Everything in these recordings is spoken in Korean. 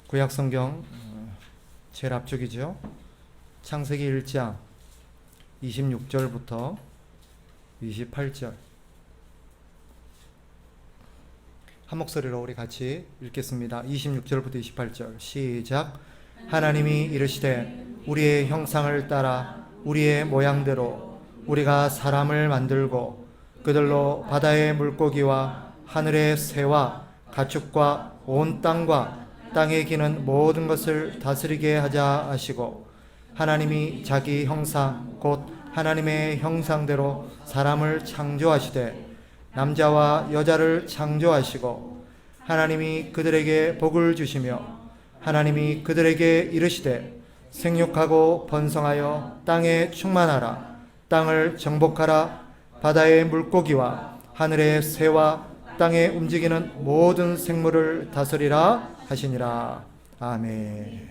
구약성경 제일 앞쪽이죠. 창세기 1장 26절부터 28절 한 목소리로 우리 같이 읽겠습니다. 26절부터 28절 시작. 하나님이 이르시되 우리의 형상을 따라 우리의 모양대로 우리가 사람을 만들고 그들로 바다의 물고기와 하늘의 새와 가축과 온 땅과 땅에 기는 모든 것을 다스리게 하자 하시고, 하나님이 자기 형상 곧 하나님의 형상대로 사람을 창조하시되 남자와 여자를 창조하시고, 하나님이 그들에게 복을 주시며 하나님이 그들에게 이르시되 생육하고 번성하여 땅에 충만하라. 땅을 정복하라. 바다의 물고기와 하늘의 새와 땅에 움직이는 모든 생물을 다스리라 하시니라. 아멘.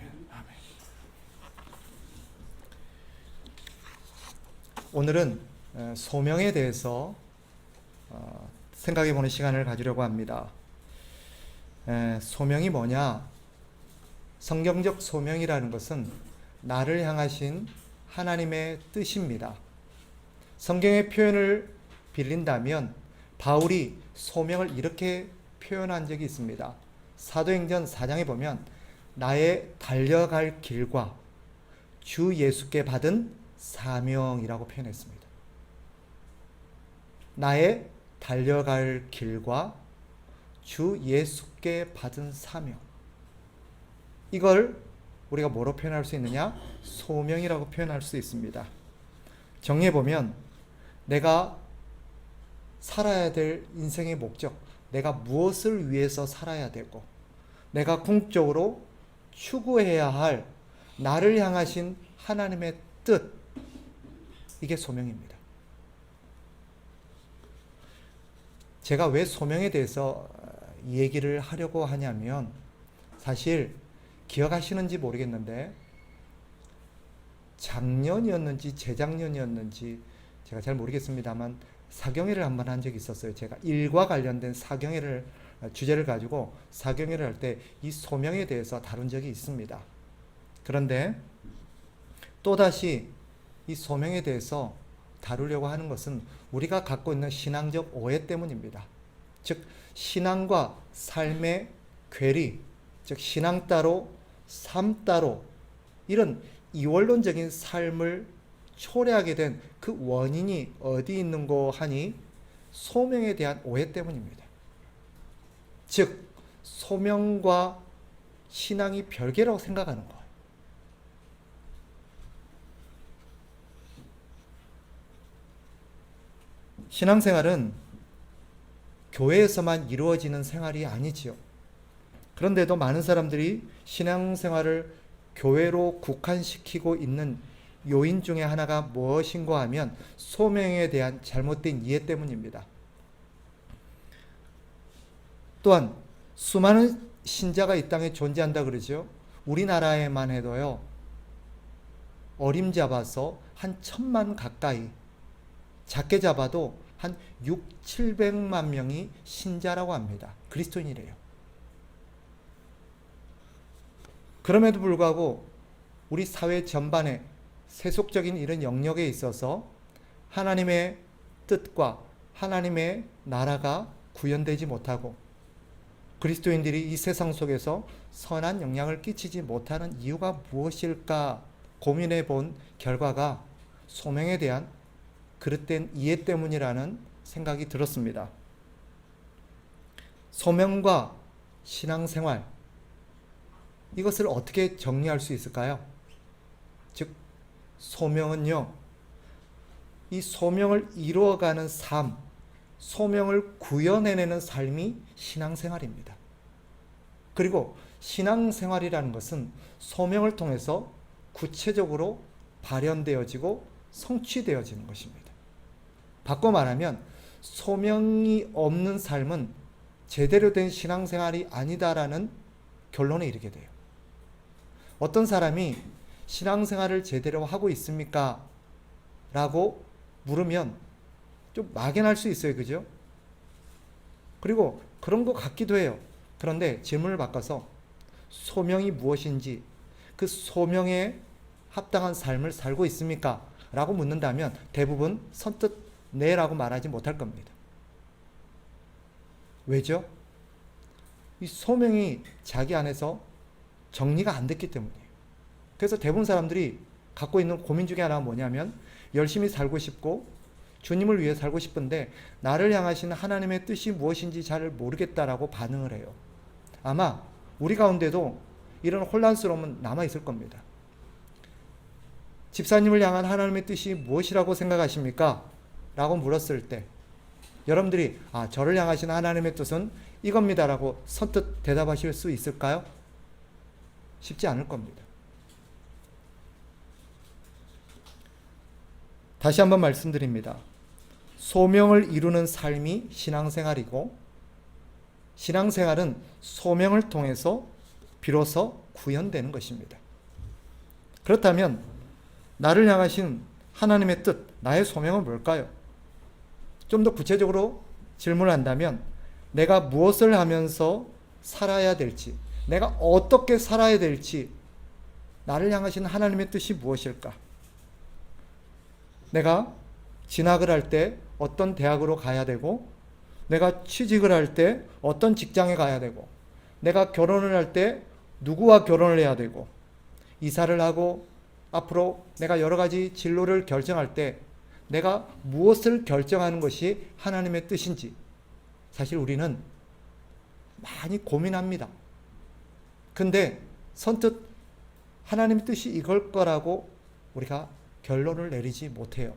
오늘은 소명에 대해서 생각해보는 시간을 가지려고 합니다. 소명이 뭐냐? 성경적 소명이라는 것은 나를 향하신 하나님의 뜻입니다. 성경의 표현을 빌린다면 바울이 소명을 이렇게 표현한 적이 있습니다. 사도행전 4장에 보면 나의 달려갈 길과 주 예수께 받은 사명이라고 표현했습니다. 나의 달려갈 길과 주 예수께 받은 사명, 이걸 우리가 뭐로 표현할 수 있느냐? 소명이라고 표현할 수 있습니다. 정리해보면 내가 살아야 될 인생의 목적, 내가 무엇을 위해서 살아야 되고 내가 궁극적으로 추구해야 할 나를 향하신 하나님의 뜻, 이게 소명입니다. 제가 왜 소명에 대해서 이 얘기를 하려고 하냐면, 사실 기억하시는지 모르겠는데 작년이었는지 재작년이었는지 제가 잘 모르겠습니다만 사경회를 한번 한 적이 있었어요. 제가 일과 관련된 사경회를 주제를 가지고 사경회를 할 때 이 소명에 대해서 다룬 적이 있습니다. 그런데 또다시 이 소명에 대해서 다루려고 하는 것은 우리가 갖고 있는 신앙적 오해 때문입니다. 즉 신앙과 삶의 괴리, 즉 신앙 따로 삶 따로, 이런 이원론적인 삶을 초래하게 된 그 원인이 어디 있는고 하니 소명에 대한 오해 때문입니다. 즉 소명과 신앙이 별개라고 생각하는 거예요. 신앙생활은 교회에서만 이루어지는 생활이 아니지요. 그런데도 많은 사람들이 신앙생활을 교회로 국한시키고 있는 요인 중에 하나가 무엇인가 하면 소명에 대한 잘못된 이해 때문입니다. 또한 수많은 신자가 이 땅에 존재한다 그러죠. 우리나라에만 해도요, 어림잡아서 한 1000만 가까이, 작게 잡아도 한 600~700만 명이 신자라고 합니다. 그리스도인이래요. 그럼에도 불구하고 우리 사회 전반에 세속적인 이런 영역에 있어서 하나님의 뜻과 하나님의 나라가 구현되지 못하고 그리스도인들이 이 세상 속에서 선한 영향을 끼치지 못하는 이유가 무엇일까 고민해 본 결과가 소명에 대한 그릇된 이해 때문이라는 생각이 들었습니다. 소명과 신앙생활, 이것을 어떻게 정리할 수 있을까요? 즉 소명은요, 이 소명을 이루어가는 삶, 소명을 구현해내는 삶이 신앙생활입니다. 그리고 신앙생활이라는 것은 소명을 통해서 구체적으로 발현되어지고 성취되어지는 것입니다. 바꿔 말하면 소명이 없는 삶은 제대로 된 신앙생활이 아니다라는 결론에 이르게 돼요. 어떤 사람이 신앙생활을 제대로 하고 있습니까? 라고 물으면 좀 막연할 수 있어요. 그죠? 그리고 그런 것 같기도 해요. 그런데 질문을 바꿔서 소명이 무엇인지, 그 소명에 합당한 삶을 살고 있습니까? 라고 묻는다면 대부분 선뜻 네라고 말하지 못할 겁니다. 왜죠? 이 소명이 자기 안에서 정리가 안 됐기 때문이에요. 그래서 대부분 사람들이 갖고 있는 고민 중에 하나가 뭐냐면 열심히 살고 싶고 주님을 위해 살고 싶은데 나를 향하신 하나님의 뜻이 무엇인지 잘 모르겠다라고 반응을 해요. 아마 우리 가운데도 이런 혼란스러움은 남아있을 겁니다. 집사님을 향한 하나님의 뜻이 무엇이라고 생각하십니까? 라고 물었을 때 여러분들이 저를 향하신 하나님의 뜻은 이겁니다라고 선뜻 대답하실 수 있을까요? 쉽지 않을 겁니다. 다시 한번 말씀드립니다. 소명을 이루는 삶이 신앙생활이고 신앙생활은 소명을 통해서 비로소 구현되는 것입니다. 그렇다면 나를 향하신 하나님의 뜻, 나의 소명은 뭘까요? 좀 더 구체적으로 질문을 한다면 내가 무엇을 하면서 살아야 될지, 내가 어떻게 살아야 될지, 나를 향하신 하나님의 뜻이 무엇일까? 내가 진학을 할 때 어떤 대학으로 가야 되고, 내가 취직을 할 때 어떤 직장에 가야 되고, 내가 결혼을 할 때 누구와 결혼을 해야 되고, 이사를 하고 앞으로 내가 여러 가지 진로를 결정할 때 내가 무엇을 결정하는 것이 하나님의 뜻인지 사실 우리는 많이 고민합니다. 근데 선뜻 하나님의 뜻이 이걸 거라고 우리가 결론을 내리지 못해요.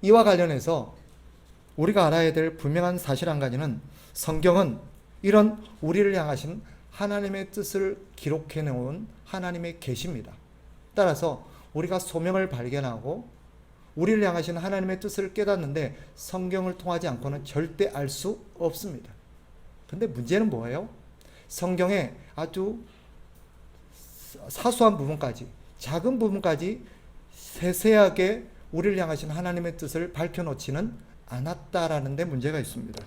이와 관련해서 우리가 알아야 될 분명한 사실 한 가지는 성경은 이런 우리를 향하신 하나님의 뜻을 기록해 놓은 하나님의 계시입니다. 따라서 우리가 소명을 발견하고 우리를 향하신 하나님의 뜻을 깨닫는데 성경을 통하지 않고는 절대 알 수 없습니다. 근데 문제는 뭐예요? 성경의 아주 사소한 부분까지, 작은 부분까지 세세하게 우리를 향하신 하나님의 뜻을 밝혀놓지는 않았다라는 데 문제가 있습니다.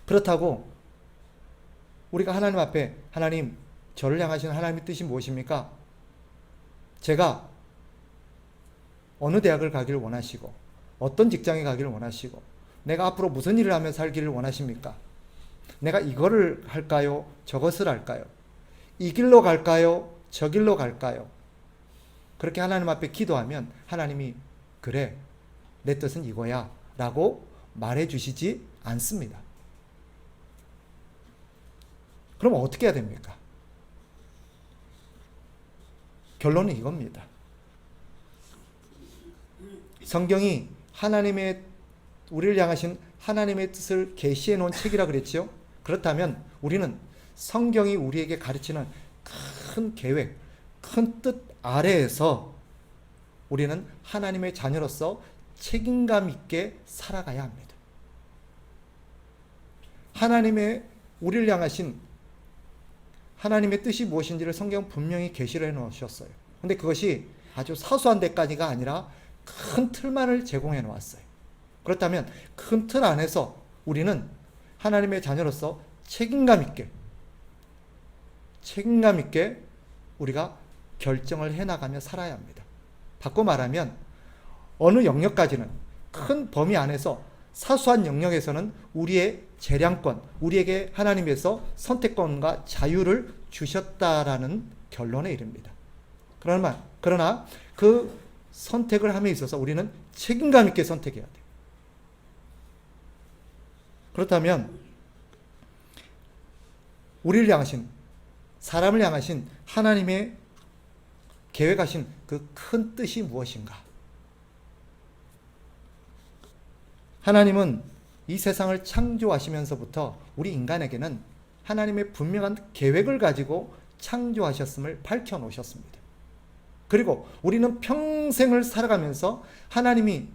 그렇다고 우리가 하나님 앞에 하나님, 저를 향하신 하나님의 뜻이 무엇입니까? 제가 어느 대학을 가기를 원하시고 어떤 직장에 가기를 원하시고 내가 앞으로 무슨 일을 하며 살기를 원하십니까? 내가 이거를 할까요? 저것을 할까요? 이 길로 갈까요? 저 길로 갈까요? 그렇게 하나님 앞에 기도하면 하나님이 그래, 내 뜻은 이거야 라고 말해주시지 않습니다. 그럼 어떻게 해야 됩니까? 결론은 이겁니다. 성경이 하나님의 우리를 향하신 하나님의 뜻을 계시해 놓은 책이라 그랬죠. 그렇다면 우리는 성경이 우리에게 가르치는 큰 계획, 큰 뜻 아래에서 우리는 하나님의 자녀로서 책임감 있게 살아가야 합니다. 하나님의 우리를 향하신 하나님의 뜻이 무엇인지를 성경 분명히 계시를 해 놓으셨어요. 근데 그것이 아주 사소한 데까지가 아니라 큰 틀만을 제공해 놓았어요. 그렇다면 큰 틀 안에서 우리는 하나님의 자녀로서 책임감 있게 우리가 결정을 해나가며 살아야 합니다. 바꿔 말하면 어느 영역까지는 큰 범위 안에서 사소한 영역에서는 우리의 재량권, 우리에게 하나님께서 선택권과 자유를 주셨다라는 결론에 이릅니다. 그러나 그 선택을 함에 있어서 우리는 책임감 있게 선택해야 돼요. 그렇다면 우리를 향하신, 사람을 향하신 하나님의 계획하신 그 큰 뜻이 무엇인가? 하나님은 이 세상을 창조하시면서부터 우리 인간에게는 하나님의 분명한 계획을 가지고 창조하셨음을 밝혀놓으셨습니다. 그리고 우리는 평생을 살아가면서 하나님이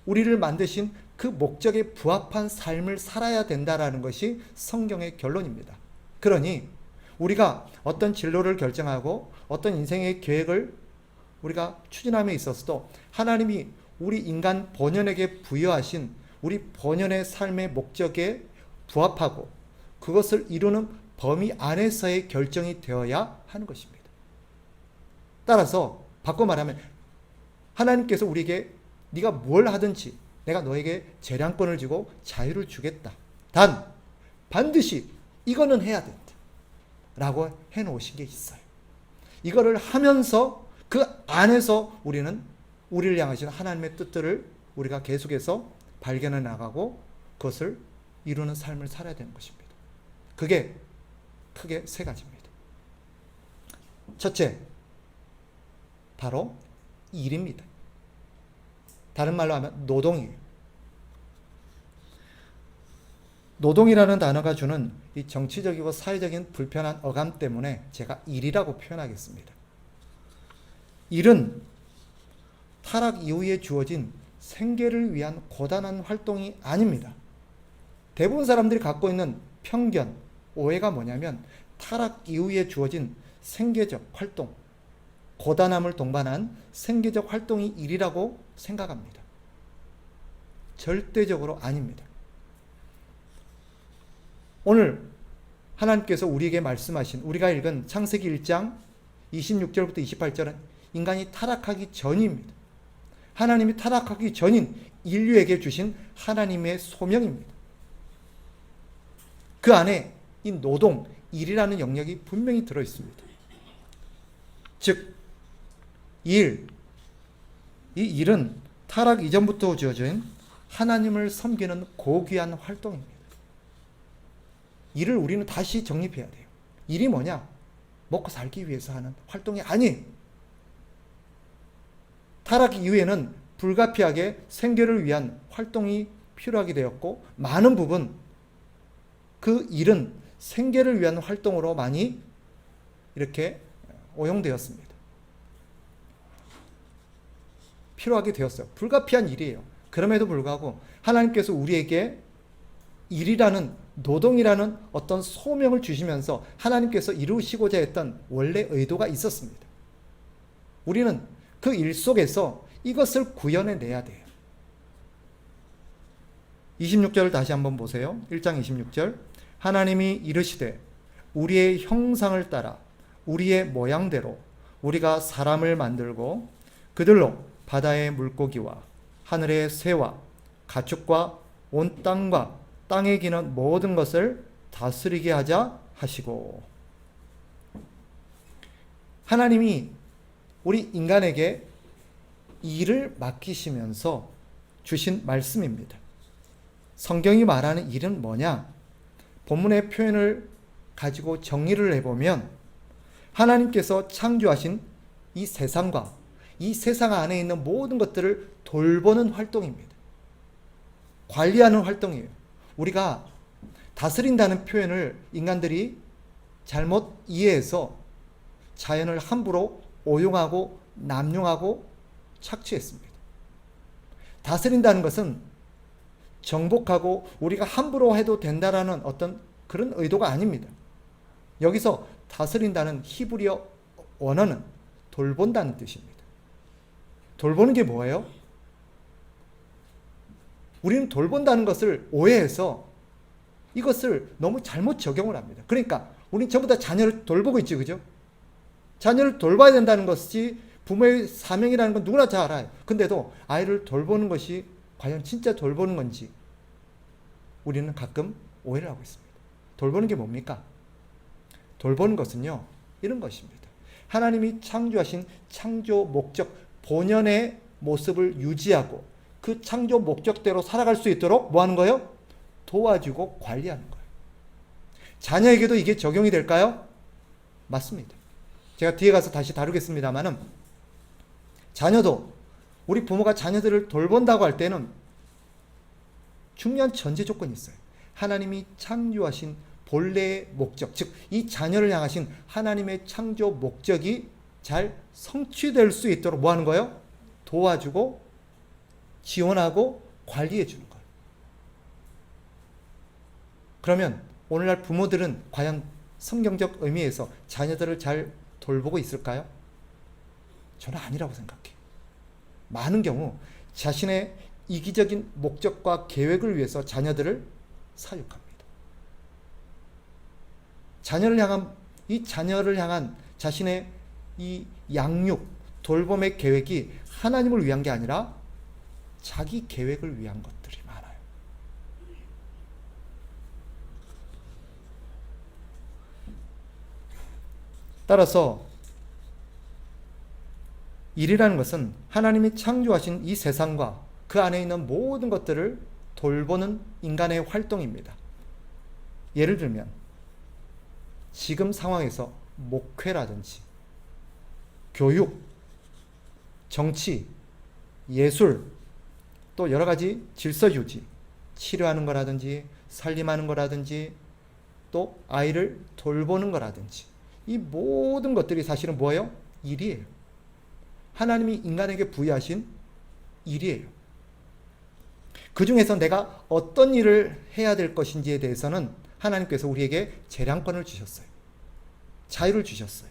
우리를 만드신 그 목적에 부합한 삶을 살아야 된다라는 것이 성경의 결론입니다. 그러니 우리가 어떤 진로를 결정하고 어떤 인생의 계획을 우리가 추진함에 있어서도 하나님이 우리 인간 본연에게 부여하신 우리 본연의 삶의 목적에 부합하고 그것을 이루는 범위 안에서의 결정이 되어야 하는 것입니다. 따라서 바꿔 말하면 하나님께서 우리에게 네가 뭘 하든지 내가 너에게 재량권을 주고 자유를 주겠다. 단 반드시 이거는 해야 된다. 라고 해놓으신 게 있어요. 이거를 하면서 그 안에서 우리는 우리를 향하신 하나님의 뜻들을 우리가 계속해서 발견해 나가고 그것을 이루는 삶을 살아야 되는 것입니다. 그게 크게 세 가지입니다. 첫째, 바로 일입니다. 다른 말로 하면 노동이에요. 노동이라는 단어가 주는 이 정치적이고 사회적인 불편한 어감 때문에 제가 일이라고 표현하겠습니다. 일은 타락 이후에 주어진 생계를 위한 고단한 활동이 아닙니다. 대부분 사람들이 갖고 있는 편견, 오해가 뭐냐면 타락 이후에 주어진 생계적 활동, 고단함을 동반한 생계적 활동이 일이라고 생각합니다. 절대적으로 아닙니다. 오늘 하나님께서 우리에게 말씀하신 우리가 읽은 창세기 1장 26절부터 28절은 인간이 타락하기 전입니다. 하나님이 타락하기 전인 인류에게 주신 하나님의 소명입니다. 그 안에 이 노동, 일이라는 영역이 분명히 들어있습니다. 즉, 이 일은 타락 이전부터 주어진 하나님을 섬기는 고귀한 활동입니다. 일을 우리는 다시 정립해야 돼요. 일이 뭐냐? 먹고 살기 위해서 하는 활동이 아니에요. 타락 이후에는 불가피하게 생계를 위한 활동이 필요하게 되었고 많은 부분 그 일은 생계를 위한 활동으로 많이 이렇게 오용되었습니다. 필요하게 되었어요. 불가피한 일이에요. 그럼에도 불구하고 하나님께서 우리에게 일이라는 노동이라는 어떤 소명을 주시면서 하나님께서 이루시고자 했던 원래 의도가 있었습니다. 우리는 그 일 속에서 이것을 구현해내야 돼요. 26절을 다시 한번 보세요. 1장 26절. 하나님이 이르시되 우리의 형상을 따라 우리의 모양대로 우리가 사람을 만들고 그들로 바다의 물고기와 하늘의 새와 가축과 온 땅과 땅에 기는 모든 것을 다스리게 하자 하시고. 하나님이 우리 인간에게 일을 맡기시면서 주신 말씀입니다. 성경이 말하는 일은 뭐냐? 본문의 표현을 가지고 정리를 해보면 하나님께서 창조하신 이 세상과 이 세상 안에 있는 모든 것들을 돌보는 활동입니다. 관리하는 활동이에요. 우리가 다스린다는 표현을 인간들이 잘못 이해해서 자연을 함부로 오용하고 남용하고 착취했습니다. 다스린다는 것은 정복하고 우리가 함부로 해도 된다라는 어떤 그런 의도가 아닙니다. 여기서 다스린다는 히브리어 원어는 돌본다는 뜻입니다. 돌보는 게 뭐예요? 우리는 돌본다는 것을 오해해서 이것을 너무 잘못 적용을 합니다. 그러니까 우리는 전부 다 자녀를 돌보고 있지, 그죠? 자녀를 돌봐야 된다는 것이 부모의 사명이라는 건 누구나 잘 알아요. 근데도 아이를 돌보는 것이 과연 진짜 돌보는 건지 우리는 가끔 오해를 하고 있습니다. 돌보는 게 뭡니까? 돌보는 것은요, 이런 것입니다. 하나님이 창조하신 창조 목적, 본연의 모습을 유지하고 그 창조 목적대로 살아갈 수 있도록 뭐 하는 거예요? 도와주고 관리하는 거예요. 자녀에게도 이게 적용이 될까요? 맞습니다. 제가 뒤에 가서 다시 다루겠습니다만은 자녀도 우리 부모가 자녀들을 돌본다고 할 때는 중요한 전제 조건이 있어요. 하나님이 창조하신 본래의 목적, 즉 이 자녀를 향하신 하나님의 창조 목적이 잘 성취될 수 있도록 뭐 하는 거예요? 도와주고 지원하고 관리해 주는 거예요. 그러면 오늘날 부모들은 과연 성경적 의미에서 자녀들을 잘 돌보고 있을까요? 저는 아니라고 생각해요. 많은 경우 자신의 이기적인 목적과 계획을 위해서 자녀들을 사육합니다. 이 자녀를 향한 자신의 이 양육, 돌봄의 계획이 하나님을 위한 게 아니라 자기 계획을 위한 것들이 많아요. 따라서 일이라는 것은 하나님이 창조하신 이 세상과 그 안에 있는 모든 것들을 돌보는 인간의 활동입니다. 예를 들면 지금 상황에서 목회라든지 교육, 정치, 예술, 또 여러 가지 질서 유지, 치료하는 거라든지 살림하는 거라든지 또 아이를 돌보는 거라든지 이 모든 것들이 사실은 뭐예요? 일이에요. 하나님이 인간에게 부여하신 일이에요. 그 중에서 내가 어떤 일을 해야 될 것인지에 대해서는 하나님께서 우리에게 재량권을 주셨어요. 자유를 주셨어요.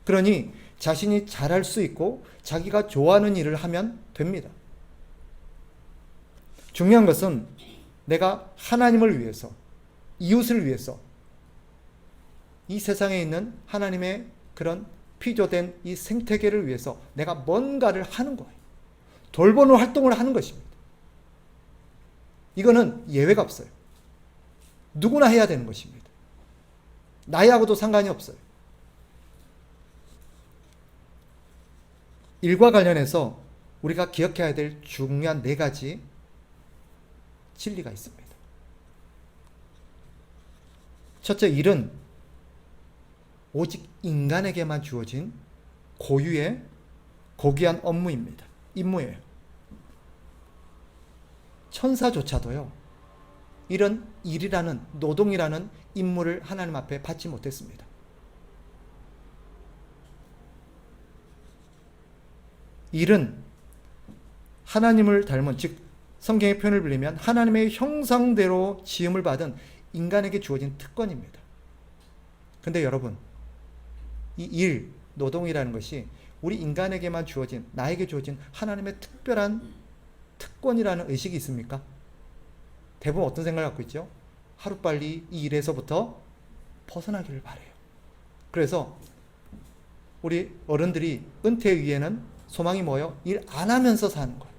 그러니 자신이 잘할 수 있고 자기가 좋아하는 일을 하면 됩니다. 중요한 것은 내가 하나님을 위해서, 이웃을 위해서, 이 세상에 있는 하나님의 그런 피조된 이 생태계를 위해서 내가 뭔가를 하는 거예요. 돌보는 활동을 하는 것입니다. 이거는 예외가 없어요. 누구나 해야 되는 것입니다. 나이하고도 상관이 없어요. 일과 관련해서 우리가 기억해야 될 중요한 4가지 진리가 있습니다. 첫째, 일은 오직 인간에게만 주어진 고유의 고귀한 업무입니다. 임무예요. 천사조차도요, 이런 일이라는, 노동이라는 임무를 하나님 앞에 받지 못했습니다. 일은 하나님을 닮은, 즉 성경의 표현을 빌리면 하나님의 형상대로 지음을 받은 인간에게 주어진 특권입니다. 근데 여러분, 이 일, 노동이라는 것이 우리 인간에게만 주어진, 나에게 주어진 하나님의 특별한 특권이라는 의식이 있습니까? 대부분 어떤 생각을 갖고 있죠? 하루빨리 이 일에서부터 벗어나기를 바래요. 그래서 우리 어른들이 은퇴 위에는 소망이 뭐예요? 일 안 하면서 사는 거예요.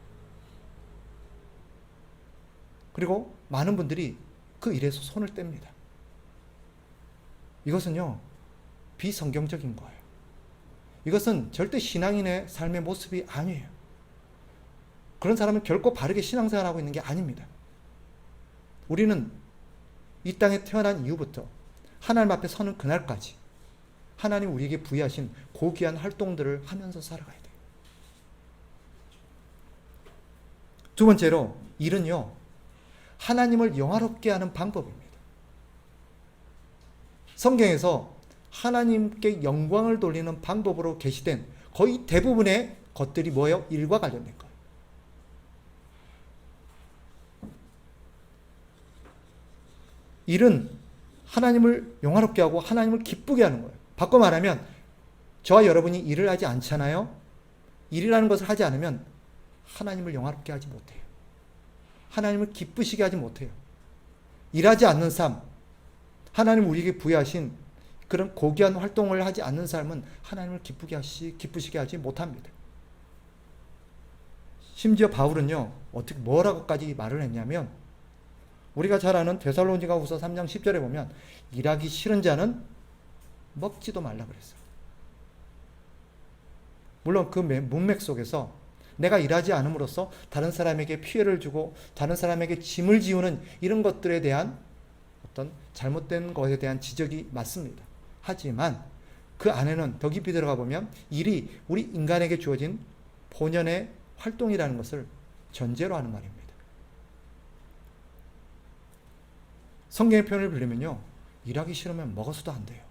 그리고 많은 분들이 그 일에서 손을 뗍니다. 이것은요, 비성경적인 거예요. 이것은 절대 신앙인의 삶의 모습이 아니에요. 그런 사람은 결코 바르게 신앙생활하고 있는 게 아닙니다. 우리는 이 땅에 태어난 이후부터 하나님 앞에 서는 그날까지 하나님 우리에게 부여하신 고귀한 활동들을 하면서 살아가야 돼요. 두 번째로, 일은요, 하나님을 영화롭게 하는 방법입니다. 성경에서 하나님께 영광을 돌리는 방법으로 게시된 거의 대부분의 것들이 뭐예요? 일과 관련된 거예요. 일은 하나님을 영화롭게 하고 하나님을 기쁘게 하는 거예요. 바꿔 말하면 저와 여러분이 일을 하지 않잖아요. 일이라는 것을 하지 않으면 하나님을 영화롭게 하지 못해요. 하나님을 기쁘시게 하지 못해요. 일하지 않는 삶, 하나님 우리에게 부여하신 그런 고귀한 활동을 하지 않는 삶은 하나님을 기쁘시게 하지 못합니다. 심지어 바울은요, 어떻게 뭐라고까지 말을 했냐면, 우리가 잘 아는 데살로니가후서 3장 10절에 보면 일하기 싫은 자는 먹지도 말라 그랬어요. 물론 그 문맥 속에서 내가 일하지 않음으로써 다른 사람에게 피해를 주고 다른 사람에게 짐을 지우는 이런 것들에 대한 어떤 잘못된 것에 대한 지적이 맞습니다. 하지만 그 안에는 더 깊이 들어가 보면 일이 우리 인간에게 주어진 본연의 활동이라는 것을 전제로 하는 말입니다. 성경의 표현을 빌리면요, 일하기 싫으면 먹어서도 안 돼요.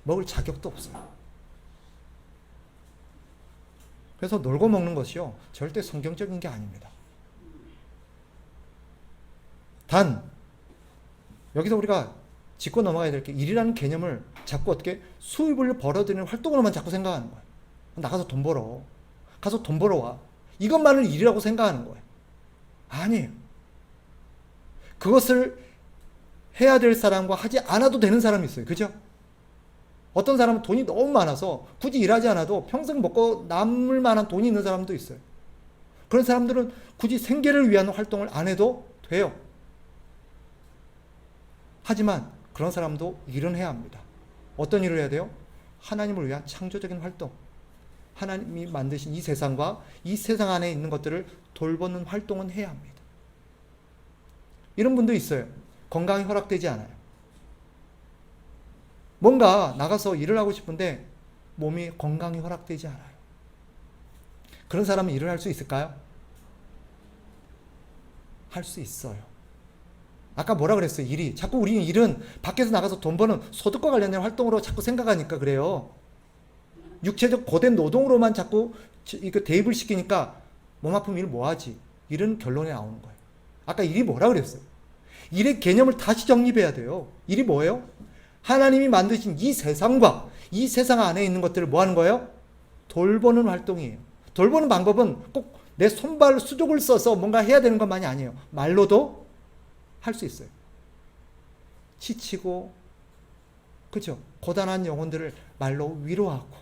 먹을 자격도 없어요. 그래서 놀고 먹는 것이요, 절대 성경적인 게 아닙니다. 단 여기서 우리가 짚고 넘어가야 될 게, 일이라는 개념을 자꾸 어떻게 수입을 벌어들이는 활동으로만 자꾸 생각하는 거예요. 나가서 돈 벌어. 가서 돈 벌어와. 이것만을 일이라고 생각하는 거예요. 아니에요. 그것을 해야 될 사람과 하지 않아도 되는 사람이 있어요. 그죠? 어떤 사람은 돈이 너무 많아서 굳이 일하지 않아도 평생 먹고 남을 만한 돈이 있는 사람도 있어요. 그런 사람들은 굳이 생계를 위한 활동을 안 해도 돼요. 하지만 그런 사람도 일은 해야 합니다. 어떤 일을 해야 돼요? 하나님을 위한 창조적인 활동. 하나님이 만드신 이 세상과 이 세상 안에 있는 것들을 돌보는 활동은 해야 합니다. 이런 분도 있어요. 건강이 허락되지 않아요. 뭔가 나가서 일을 하고 싶은데 몸이 건강이 허락되지 않아요. 그런 사람은 일을 할 수 있을까요? 할 수 있어요. 아까 뭐라 그랬어요? 일이. 자꾸 우리는 일은 밖에서 나가서 돈 버는 소득과 관련된 활동으로 자꾸 생각하니까 그래요. 육체적 고된 노동으로만 자꾸 이거 대입을 시키니까 몸 아픈 일 뭐하지? 이런 결론에 나오는 거예요. 아까 일이 뭐라 그랬어요? 일의 개념을 다시 정립해야 돼요. 일이 뭐예요? 하나님이 만드신 이 세상과 이 세상 안에 있는 것들을 뭐 하는 거예요? 돌보는 활동이에요. 돌보는 방법은 꼭 내 손발 수족을 써서 뭔가 해야 되는 것만이 아니에요. 말로도 할 수 있어요. 지치고, 그죠? 고단한 영혼들을 말로 위로하고,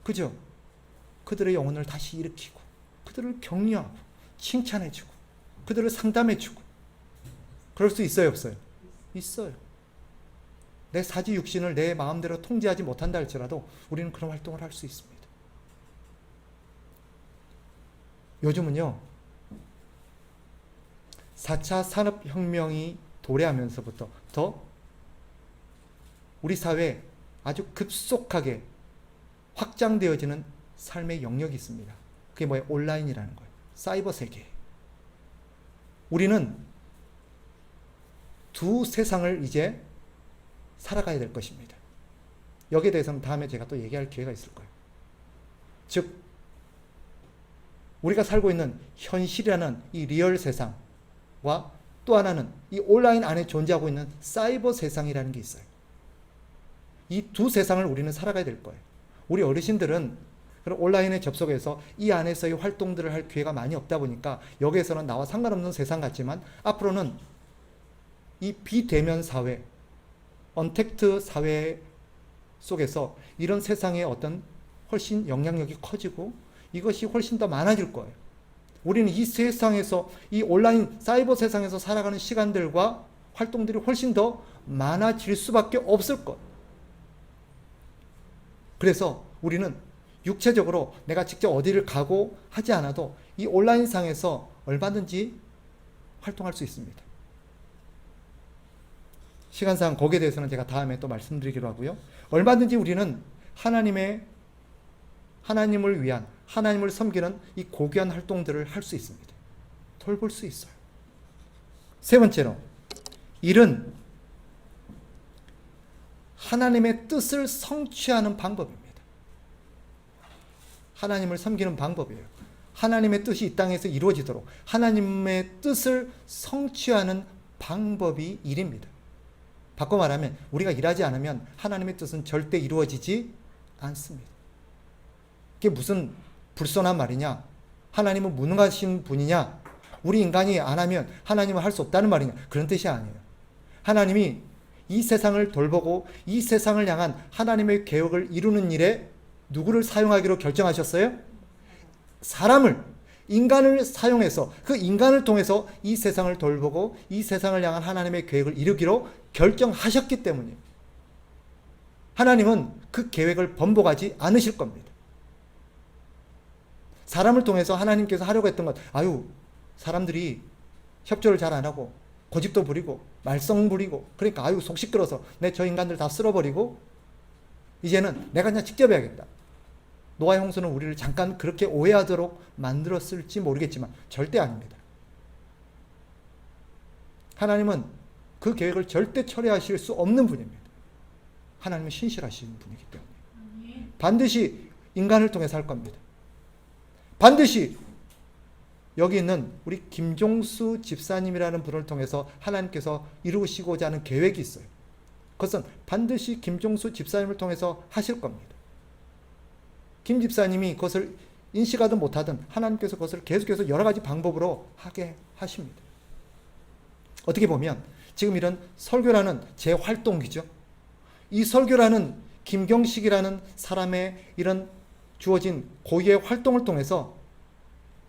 그죠? 그들의 영혼을 다시 일으키고, 그들을 격려하고, 칭찬해주고, 그들을 상담해주고, 그럴 수 있어요, 없어요? 있어요. 내 사지 육신을 내 마음대로 통제하지 못한다 할지라도 우리는 그런 활동을 할 수 있습니다. 요즘은요, 4차 산업혁명이 도래하면서부터 더 우리 사회에 아주 급속하게 확장되어지는 삶의 영역이 있습니다. 그게 뭐예요? 온라인이라는 거예요. 사이버 세계. 우리는 두 세상을 이제 살아가야 될 것입니다. 여기에 대해서는 다음에 제가 또 얘기할 기회가 있을 거예요. 즉, 우리가 살고 있는 현실이라는 이 리얼 세상과 또 하나는 이 온라인 안에 존재하고 있는 사이버 세상이라는 게 있어요. 이 두 세상을 우리는 살아가야 될 거예요. 우리 어르신들은 그런 온라인에 접속해서 이 안에서의 활동들을 할 기회가 많이 없다 보니까 여기에서는 나와 상관없는 세상 같지만 앞으로는 이 비대면 사회, 언택트 사회 속에서 이런 세상의 어떤 훨씬 영향력이 커지고 이것이 훨씬 더 많아질 거예요. 우리는 이 세상에서, 이 온라인 사이버 세상에서 살아가는 시간들과 활동들이 훨씬 더 많아질 수밖에 없을 거예요. 그래서 우리는 육체적으로 내가 직접 어디를 가고 하지 않아도 이 온라인 상에서 얼마든지 활동할 수 있습니다. 시간상 거기에 대해서는 제가 다음에 또 말씀드리기로 하고요. 얼마든지 우리는 하나님을 위한, 하나님을 섬기는 이 고귀한 활동들을 할 수 있습니다. 돌볼 수 있어요. 세 번째로, 일은 하나님의 뜻을 성취하는 방법입니다. 하나님을 섬기는 방법이에요. 하나님의 뜻이 이 땅에서 이루어지도록 하나님의 뜻을 성취하는 방법이 일입니다. 바꿔 말하면 우리가 일하지 않으면 하나님의 뜻은 절대 이루어지지 않습니다. 그게 무슨 불손한 말이냐? 하나님은 무능하신 분이냐? 우리 인간이 안 하면 하나님은 할 수 없다는 말이냐? 그런 뜻이 아니에요. 하나님이 이 세상을 돌보고 이 세상을 향한 하나님의 계획을 이루는 일에 누구를 사용하기로 결정하셨어요? 사람을, 인간을 사용해서 그 인간을 통해서 이 세상을 돌보고 이 세상을 향한 하나님의 계획을 이루기로 결정하셨기 때문이에요. 하나님은 그 계획을 번복하지 않으실 겁니다. 사람을 통해서 하나님께서 하려고 했던 것, 사람들이 협조를 잘 안 하고 고집도 부리고 말썽 부리고 그러니까 속 시끄러워서 내 저 인간들 다 쓸어버리고 이제는 내가 그냥 직접 해야겠다. 노아의 홍수는 우리를 잠깐 그렇게 오해하도록 만들었을지 모르겠지만 절대 아닙니다. 하나님은 그 계획을 절대 철회하실 수 없는 분입니다. 하나님은 신실하신 분이기 때문에 반드시 인간을 통해서 할 겁니다. 반드시 여기 있는 우리 김종수 집사님이라는 분을 통해서 하나님께서 이루시고자 하는 계획이 있어요. 그것은 반드시 김종수 집사님을 통해서 하실 겁니다. 김 집사님이 그것을 인식하든 못하든 하나님께서 그것을 계속해서 여러 가지 방법으로 하게 하십니다. 어떻게 보면 지금 이런 설교라는 제 활동이죠. 이 설교라는 김경식이라는 사람의 이런 주어진 고유의 활동을 통해서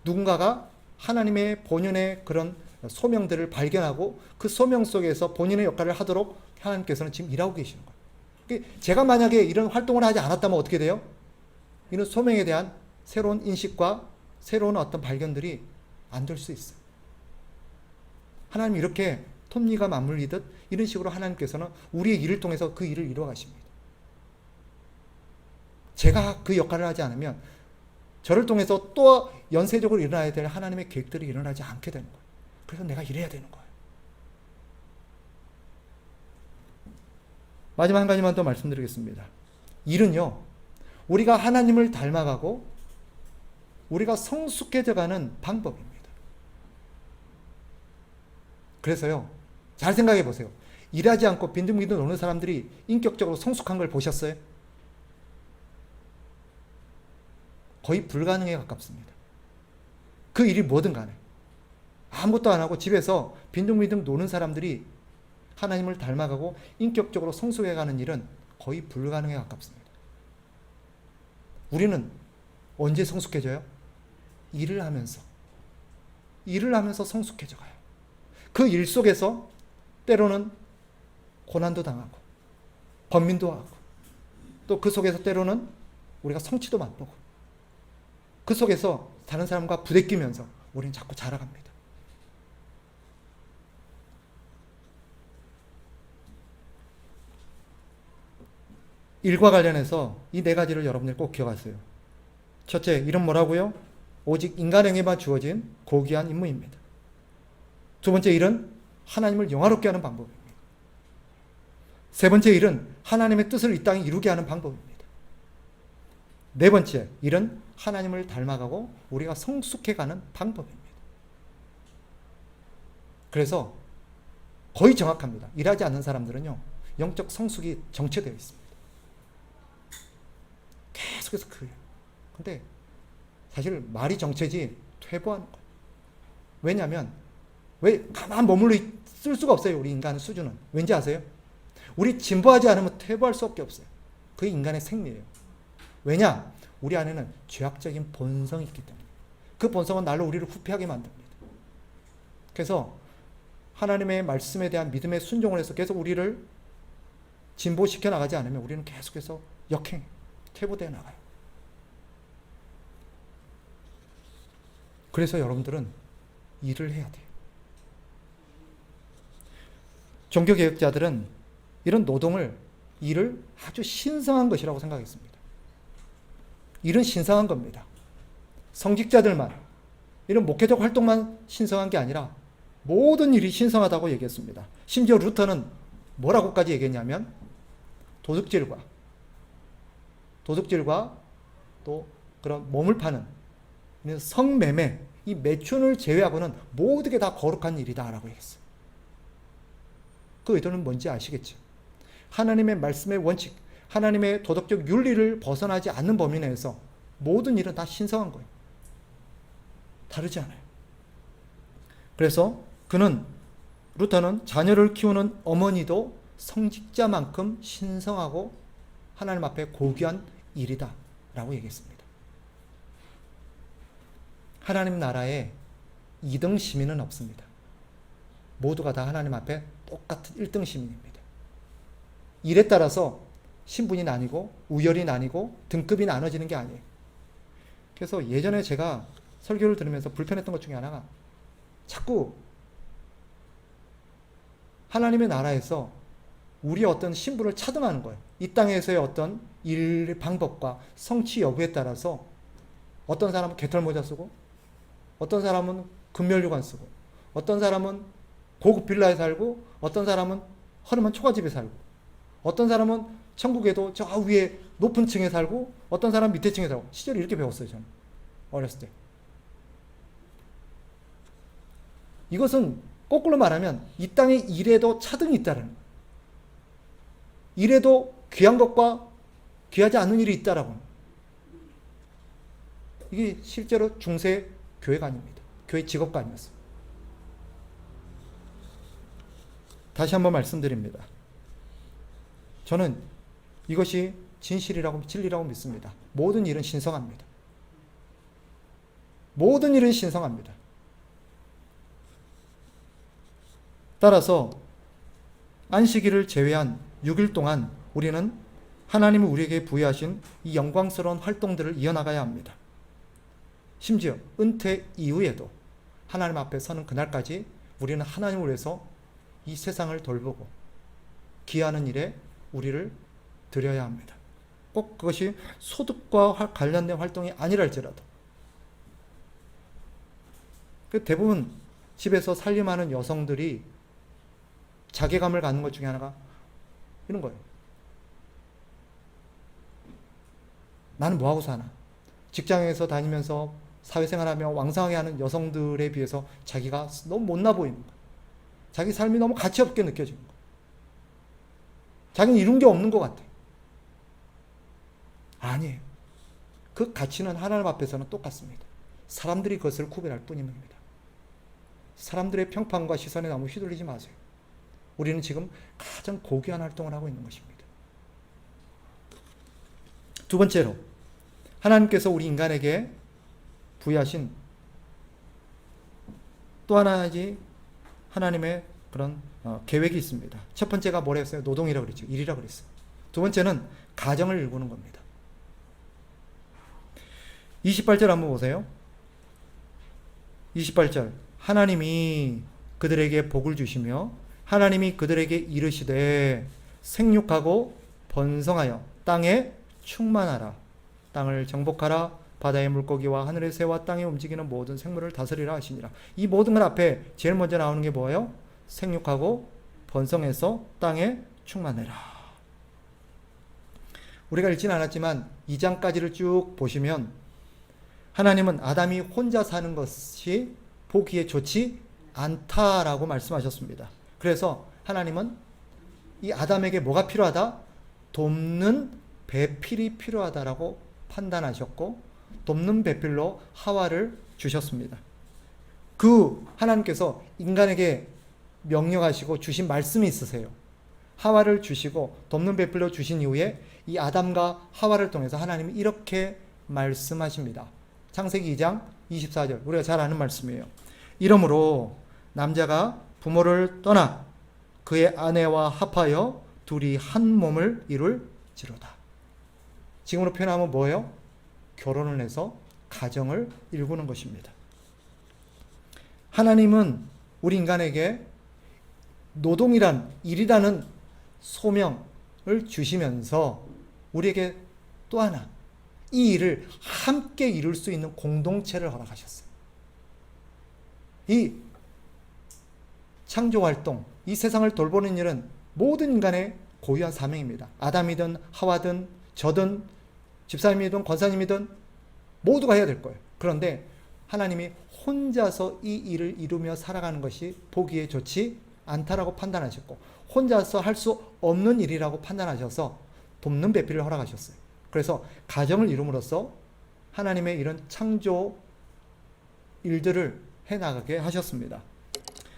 누군가가 하나님의 본연의 그런 소명들을 발견하고 그 소명 속에서 본인의 역할을 하도록 하나님께서는 지금 일하고 계시는 거예요. 제가 만약에 이런 활동을 하지 않았다면 어떻게 돼요? 이런 소명에 대한 새로운 인식과 새로운 어떤 발견들이 안 될 수 있어요. 하나님 이렇게 톱니가 맞물리듯 이런 식으로 하나님께서는 우리의 일을 통해서 그 일을 이루어 가십니다. 제가 그 역할을 하지 않으면 저를 통해서 또 연쇄적으로 일어나야 될 하나님의 계획들이 일어나지 않게 되는 거예요. 그래서 내가 일해야 되는 거예요. 마지막 한 가지만 더 말씀드리겠습니다. 일은요, 우리가 하나님을 닮아가고 우리가 성숙해져가는 방법입니다. 그래서요, 잘 생각해 보세요. 일하지 않고 빈둥빈둥 노는 사람들이 인격적으로 성숙한 걸 보셨어요? 거의 불가능에 가깝습니다. 그 일이 뭐든 간에 아무것도 안 하고 집에서 빈둥빈둥 노는 사람들이 하나님을 닮아가고 인격적으로 성숙해가는 일은 거의 불가능에 가깝습니다. 우리는 언제 성숙해져요? 일을 하면서 성숙해져 가요. 그 일 속에서 때로는 고난도 당하고 번민도 하고 또 그 속에서 때로는 우리가 성취도 맛보고 그 속에서 다른 사람과 부대끼면서 우리는 자꾸 자라갑니다. 일과 관련해서 이 네 가지를 여러분들 꼭 기억하세요. 첫째, 일은 뭐라고요? 오직 인간에게만 주어진 고귀한 임무입니다. 두 번째, 일은 하나님을 영화롭게 하는 방법입니다. 세 번째, 일은 하나님의 뜻을 이 땅에 이루게 하는 방법입니다. 네 번째, 일은 하나님을 닮아가고 우리가 성숙해가는 방법입니다. 그래서 거의 정확합니다. 일하지 않는 사람들은요, 영적 성숙이 정체되어 있습니다. 계속해서 그래요. 근데 사실 말이 정체지 퇴보하는 거예요. 왜냐하면 왜 가만 머물러 있을 수가 없어요. 우리 인간의 수준은. 왠지 아세요? 우리 진보하지 않으면 퇴보할 수밖에 없어요. 그게 인간의 생리예요. 왜냐? 우리 안에는 죄악적인 본성이 있기 때문에. 그 본성은 날로 우리를 후패하게 만듭니다. 그래서 하나님의 말씀에 대한 믿음의 순종을 해서 계속 우리를 진보시켜 나가지 않으면 우리는 계속해서 역행, 퇴보되어 나가요. 그래서 여러분들은 일을 해야 돼요. 종교개혁자들은 이런 노동을, 일을 아주 신성한 것이라고 생각했습니다. 일은 신성한 겁니다. 성직자들만, 이런 목회적 활동만 신성한 게 아니라 모든 일이 신성하다고 얘기했습니다. 심지어 루터는 뭐라고까지 얘기했냐면 도둑질과 또 그런 몸을 파는 성매매, 이 매춘을 제외하고는 모든 게 다 거룩한 일이다 라고 얘기했어요. 그 의도는 뭔지 아시겠죠? 하나님의 말씀의 원칙, 하나님의 도덕적 윤리를 벗어나지 않는 범위 내에서 모든 일은 다 신성한 거예요. 다르지 않아요. 그래서 루터는 자녀를 키우는 어머니도 성직자만큼 신성하고 하나님 앞에 고귀한 일이다 라고 얘기했습니다. 하나님 나라에 2등 시민은 없습니다. 모두가 다 하나님 앞에 똑같은 1등 시민입니다. 일에 따라서 신분이 나뉘고 우열이 나뉘고 등급이 나눠지는 게 아니에요. 그래서 예전에 제가 설교를 들으면서 불편했던 것 중에 하나가 자꾸 하나님의 나라에서 우리의 어떤 신분을 차등하는 거예요. 이 땅에서의 어떤 일 방법과 성취 여부에 따라서 어떤 사람은 개털모자 쓰고 어떤 사람은 금면류관 쓰고 어떤 사람은 고급 빌라에 살고 어떤 사람은 허름한 초가집에 살고 어떤 사람은 천국에도 저 위에 높은 층에 살고 어떤 사람은 밑에 층에 살고 시절에 이렇게 배웠어요. 저는 어렸을 때. 이것은 거꾸로 말하면 이 땅의 일에도 차등이 있다는 거예요. 일에도 귀한 것과 귀하지 않은 일이 있다라고. 이게 실제로 중세 교회가 아닙니다. 교회 직업가 아니었어요. 다시 한번 말씀드립니다. 저는 이것이 진리라고 믿습니다. 모든 일은 신성합니다. 모든 일은 신성합니다. 따라서 안식일을 제외한 6일 동안 우리는 하나님이 우리에게 부여하신 이 영광스러운 활동들을 이어나가야 합니다. 심지어 은퇴 이후에도 하나님 앞에 서는 그날까지 우리는 하나님을 위해서 이 세상을 돌보고 기하는 일에 우리를 드려야 합니다. 꼭 그것이 소득과 관련된 활동이 아니랄지라도. 대부분 집에서 살림하는 여성들이 자괴감을 갖는 것 중에 하나가 이런 거예요. 나는 뭐하고 사나? 직장에서 다니면서 사회생활하며 왕성하게 하는 여성들에 비해서 자기가 너무 못나 보이는 거예요. 자기 삶이 너무 가치없게 느껴지는 거예요. 자기는 이룬 게 없는 것 같아요. 아니에요. 그 가치는 하나님 앞에서는 똑같습니다. 사람들이 그것을 구별할 뿐입니다. 사람들의 평판과 시선에 너무 휘둘리지 마세요. 우리는 지금 가장 고귀한 활동을 하고 있는 것입니다. 두 번째로, 하나님께서 우리 인간에게 부여하신 또 하나의 하나님의 그런 계획이 있습니다. 첫 번째가 뭐라 했어요? 노동이라고 그랬죠. 일이라고 그랬어요. 두 번째는 가정을 일구는 겁니다. 28절 한번 보세요. 28절. 하나님이 그들에게 복을 주시며 하나님이 그들에게 이르시되 생육하고 번성하여 땅에 충만하라. 땅을 정복하라. 바다의 물고기와 하늘의 새와 땅에 움직이는 모든 생물을 다스리라 하시니라. 이 모든 것 앞에 제일 먼저 나오는 게 뭐예요? 생육하고 번성해서 땅에 충만해라. 우리가 읽지는 않았지만 2장까지를 쭉 보시면 하나님은 아담이 혼자 사는 것이 보기에 좋지 않다라고 말씀하셨습니다. 그래서 하나님은 이 아담에게 뭐가 필요하다? 돕는 배필이 필요하다라고 판단하셨고 돕는 배필로 하와를 주셨습니다. 그 하나님께서 인간에게 명령하시고 주신 말씀이 있으세요. 하와를 주시고 돕는 배필로 주신 이후에 이 아담과 하와를 통해서 하나님이 이렇게 말씀하십니다. 창세기 2장 24절, 우리가 잘 아는 말씀이에요. 이러므로 남자가 부모를 떠나 그의 아내와 합하여 둘이 한 몸을 이룰지로다. 지금으로 표현하면 뭐예요? 결혼을 해서 가정을 일구는 것입니다. 하나님은 우리 인간에게 노동이란, 일이라는 소명을 주시면서 우리에게 또 하나 이 일을 함께 이룰 수 있는 공동체를 허락하셨어요. 이 창조활동, 이 세상을 돌보는 일은 모든 인간의 고유한 사명입니다. 아담이든 하와든 저든 집사님이든 권사님이든 모두가 해야 될 거예요. 그런데 하나님이 혼자서 이 일을 이루며 살아가는 것이 보기에 좋지 않다라고 판단하셨고 혼자서 할 수 없는 일이라고 판단하셔서 돕는 배필을 허락하셨어요. 그래서 가정을 이룸으로써 하나님의 이런 창조 일들을 해나가게 하셨습니다.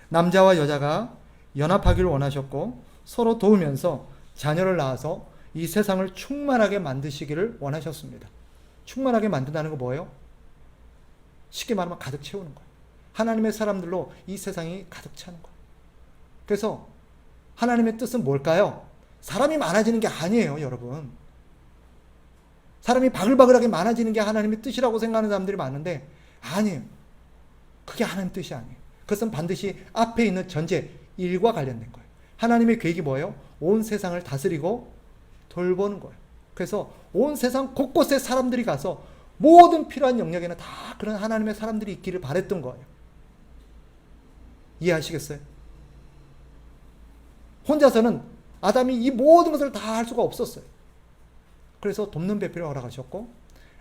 남자와 여자가 연합하기를 원하셨고 서로 도우면서 자녀를 낳아서 이 세상을 충만하게 만드시기를 원하셨습니다. 충만하게 만든다는 거 뭐예요? 쉽게 말하면 가득 채우는 거예요. 하나님의 사람들로 이 세상이 가득 차는 거예요. 그래서 하나님의 뜻은 뭘까요? 사람이 많아지는 게 아니에요, 여러분. 사람이 바글바글하게 많아지는 게 하나님의 뜻이라고 생각하는 사람들이 많은데 아니에요. 그게 하나님의 뜻이 아니에요. 그것은 반드시 앞에 있는 전제, 일과 관련된 거예요. 하나님의 계획이 뭐예요? 온 세상을 다스리고 돌보는 거예요. 그래서 온 세상 곳곳에 사람들이 가서 모든 필요한 영역에는 다 그런 하나님의 사람들이 있기를 바랬던 거예요. 이해하시겠어요? 혼자서는 아담이 이 모든 것을 다 할 수가 없었어요. 그래서 돕는 배필을 허락하셨고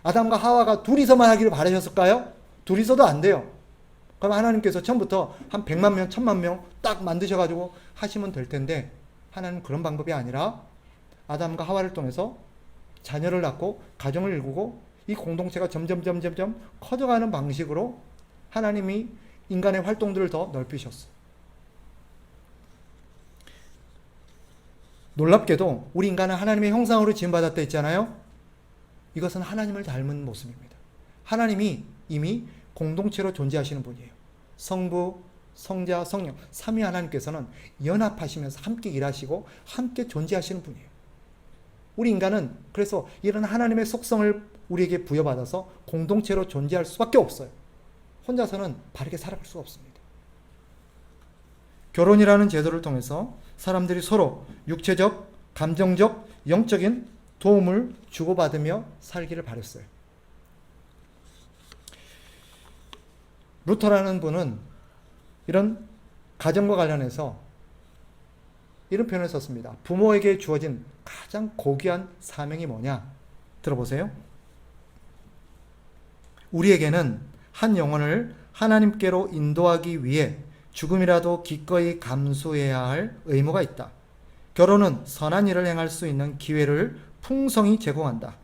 아담과 하와가 둘이서만 하기를 바라셨을까요? 둘이서도 안 돼요. 그럼 하나님께서 처음부터 한 100만 명, 1000만 명 딱 만드셔가지고 하시면 될 텐데 하나님은 그런 방법이 아니라 아담과 하와를 통해서 자녀를 낳고 가정을 일구고 이 공동체가 점점 커져가는 방식으로 하나님이 인간의 활동들을 더 넓히셨어요. 놀랍게도 우리 인간은 하나님의 형상으로 지음받았다 했잖아요. 이것은 하나님을 닮은 모습입니다. 하나님이 이미 공동체로 존재하시는 분이에요. 성부, 성자, 성령, 삼위 하나님께서는 연합하시면서 함께 일하시고 함께 존재하시는 분이에요. 우리 인간은 그래서 이런 하나님의 속성을 우리에게 부여받아서 공동체로 존재할 수밖에 없어요. 혼자서는 바르게 살아갈 수가 없습니다. 결혼이라는 제도를 통해서 사람들이 서로 육체적, 감정적, 영적인 도움을 주고받으며 살기를 바랬어요. 루터라는 분은 이런 가정과 관련해서 이런 표현을 썼습니다. 부모에게 주어진 가장 고귀한 사명이 뭐냐? 들어보세요. 우리에게는 한 영혼을 하나님께로 인도하기 위해 죽음이라도 기꺼이 감수해야 할 의무가 있다. 결혼은 선한 일을 행할 수 있는 기회를 풍성히 제공한다.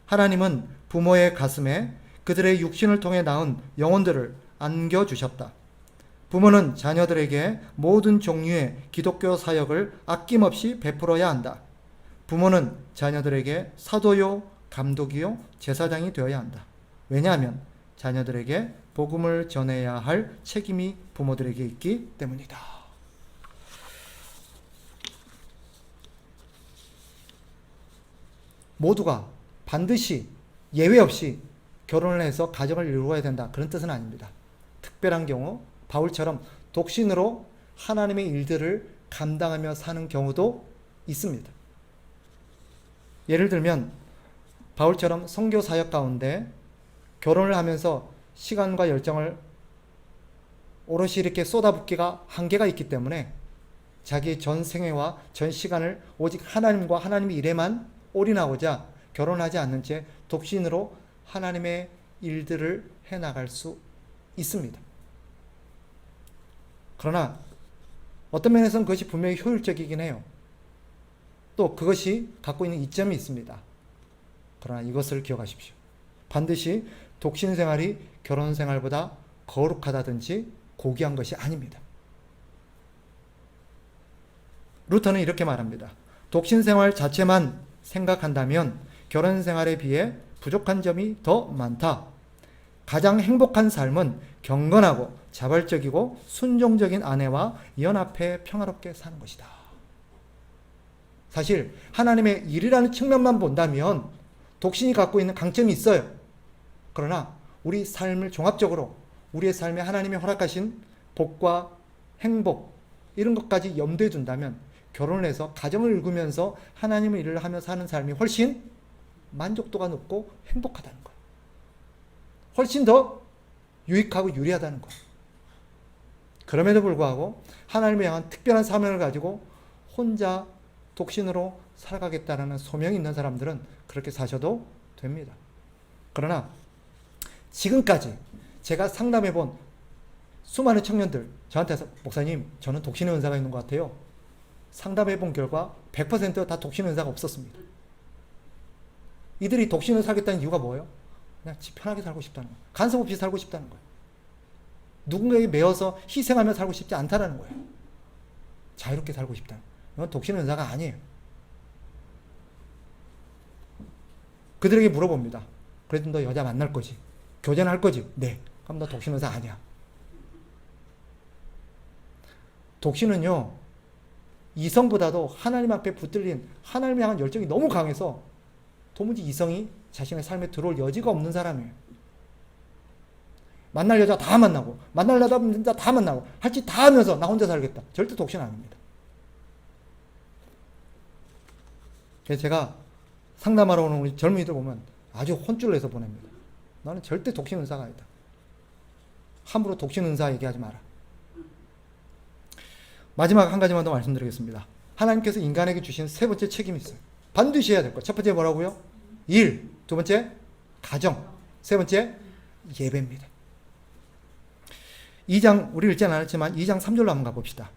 하나님은 부모의 가슴에 그들의 육신을 통해 낳은 영혼들을 안겨주셨다. 부모는 자녀들에게 모든 종류의 기독교 사역을 아낌없이 베풀어야 한다. 부모는 자녀들에게 사도요, 감독이요, 제사장이 되어야 한다. 왜냐하면 자녀들에게 복음을 전해야 할 책임이 부모들에게 있기 때문이다. 모두가 반드시 예외 없이 결혼을 해서 가정을 이루어야 된다. 그런 뜻은 아닙니다. 특별한 경우 바울처럼 독신으로 하나님의 일들을 감당하며 사는 경우도 있습니다. 예를 들면 바울처럼 선교 사역 가운데 결혼을 하면서 시간과 열정을 오롯이 이렇게 쏟아붓기가 한계가 있기 때문에 자기의 전 생애와 전 시간을 오직 하나님과 하나님의 일에만 올인하고자 결혼하지 않는 채 독신으로 하나님의 일들을 해나갈 수 있습니다. 그러나 어떤 면에서는 그것이 분명히 효율적이긴 해요. 또 그것이 갖고 있는 이점이 있습니다. 그러나 이것을 기억하십시오. 반드시 독신 생활이 결혼 생활보다 거룩하다든지 고귀한 것이 아닙니다. 루터는 이렇게 말합니다. 독신 생활 자체만 생각한다면 결혼 생활에 비해 부족한 점이 더 많다. 가장 행복한 삶은 경건하고 자발적이고 순종적인 아내와 연합해 평화롭게 사는 것이다. 사실 하나님의 일이라는 측면만 본다면 독신이 갖고 있는 강점이 있어요. 그러나 우리 삶을 종합적으로 우리의 삶에 하나님이 허락하신 복과 행복 이런 것까지 염두에 둔다면 결혼을 해서 가정을 이루면서 하나님의 일을 하며 사는 삶이 훨씬 만족도가 높고 행복하다는 거예요. 훨씬 더 유익하고 유리하다는 거예요. 그럼에도 불구하고 하나님을 향한 특별한 사명을 가지고 혼자 독신으로 살아가겠다는 소명이 있는 사람들은 그렇게 사셔도 됩니다. 그러나 지금까지 제가 상담해본 수많은 청년들 저한테 목사님 저는 독신의 은사가 있는 것 같아요. 상담해본 결과 100% 다 독신의 은사가 없었습니다. 이들이 독신을 살겠다는 이유가 뭐예요? 그냥 편하게 살고 싶다는 거예요. 간섭 없이 살고 싶다는 거예요. 누군가에게 매어서 희생하며 살고 싶지 않다는 거예요. 자유롭게 살고 싶다는 거예요. 이건 독신의 은사가 아니에요. 그들에게 물어봅니다. 그래도 너 여자 만날 거지? 교제는 할 거지? 네. 그럼 너 독신의 은사 아니야. 독신은요, 이성보다도 하나님 앞에 붙들린 하나님을 향한 열정이 너무 강해서 도무지 이성이 자신의 삶에 들어올 여지가 없는 사람이에요. 만날 여자 다 만나고 만날 여자 다 만나고 할 짓 다 하면서 나 혼자 살겠다. 절대 독신 아닙니다. 그래서 제가 상담하러 오는 우리 젊은이들 보면 아주 혼쭐 내서 보냅니다. 나는 절대 독신 은사가 아니다. 함부로 독신 은사 얘기하지 마라. 마지막 한 가지만 더 말씀드리겠습니다. 하나님께서 인간에게 주신 세 번째 책임이 있어요. 반드시 해야 될 것. 첫 번째 뭐라고요? 일. 두 번째 가정. 세 번째 예배입니다. 2장 우리 읽지 않았지만 2장 3절로 한번 가봅시다.